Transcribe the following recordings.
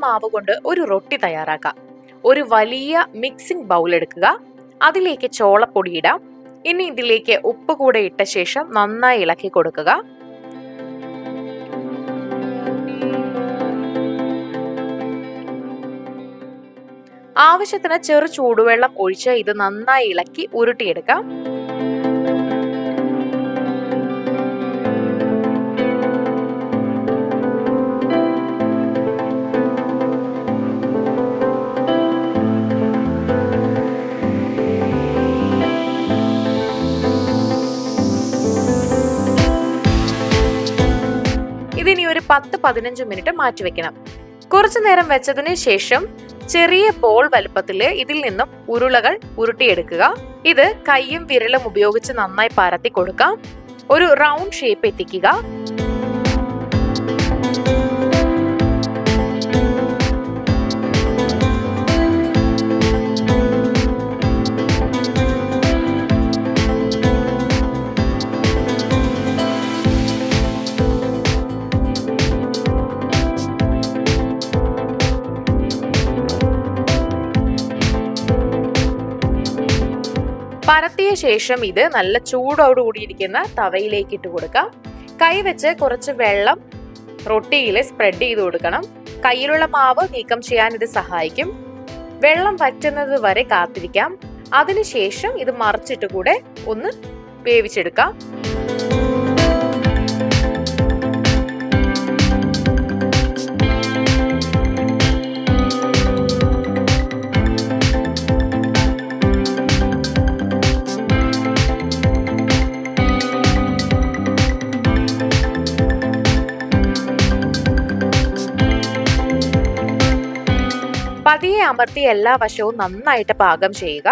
മാവ് കൊണ്ട് ഒരു റൊട്ടി തയ്യാറാക്കാം. ഒരു വലിയ മിക്സിംഗ് ബൗൾ എടുക്കുക. അതിലേക്ക് ചോളപ്പൊടി ഇടാം. ഇനി ഇതിലേക്ക് ഉപ്പ് കൂടെ ഇട്ട ശേഷം നന്നായി ഇളക്കി കൊടുക്കുക. ആവശ്യത്തിന് ചെറു ചൂടുവെള്ളം ഒഴിച്ച് ഇത് നന്നായി ഇളക്കി ഉരുട്ടിയെടുക്കാം. ഇതിനി ഒരു 10-15 മിനിറ്റ് മാറ്റിവെക്കണം. കുറച്ചു നേരം വെച്ചതിന് ശേഷം ചെറിയ ബോൾ വലുപ്പത്തില് ഇതിൽ നിന്നും ഉരുളകൾ ഉരുട്ടിയെടുക്കുക. ഇത് കൈയും വിരലും ഉപയോഗിച്ച് നന്നായി പരത്തി കൊടുക്കാം. ഒരു റൗണ്ട് ഷേപ്പ് എത്തിക്കുക. പരത്തിയ ശേഷം ഇത് നല്ല ചൂടോടുകൂടിയിരിക്കുന്ന തവയിലേക്ക് ഇട്ട് കൊടുക്കാം. കൈവച്ച് കുറച്ച് വെള്ളം റൊട്ടിയിൽ സ്പ്രെഡ് ചെയ്ത് കൊടുക്കണം. കയ്യിലുള്ള മാവ് നീക്കം ചെയ്യാൻ ഇത് സഹായിക്കും. വെള്ളം വറ്റുന്നത് വരെ കാത്തിരിക്കാം. അതിനുശേഷം ഇത് മറിച്ചിട്ട് കൂടെ ഒന്ന് വേവിച്ചെടുക്കാം. പതിയെ അമർത്തി എല്ലാ വശവും നന്നായിട്ട് പാകം ചെയ്യുക.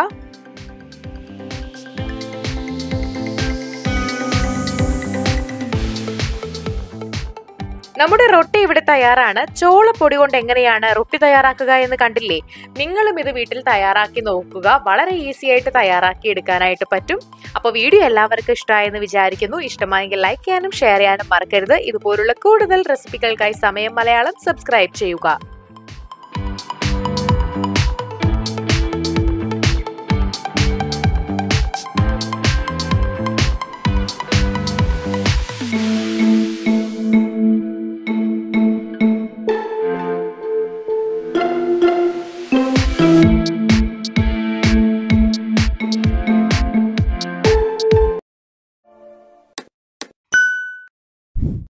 നമ്മുടെ റൊട്ടി ഇവിടെ തയ്യാറാണ്. ചോളപ്പൊടി കൊണ്ട് എങ്ങനെയാണ് റൊട്ടി തയ്യാറാക്കുക എന്ന് കണ്ടില്ലേ? നിങ്ങളും ഇത് വീട്ടിൽ തയ്യാറാക്കി നോക്കുക. വളരെ ഈസി ആയിട്ട് തയ്യാറാക്കി എടുക്കാനായിട്ട് പറ്റും. അപ്പോൾ വീഡിയോ എല്ലാവർക്കും ഇഷ്ടമായെന്ന് വിചാരിക്കുന്നു. ഇഷ്ടമായെങ്കിൽ ലൈക്ക് ചെയ്യാനും ഷെയർ ചെയ്യാനും മറക്കരുത്. ഇതുപോലുള്ള കൂടുതൽ റെസിപ്പികൾക്കായി സമയം മലയാളം സബ്സ്ക്രൈബ് ചെയ്യുക.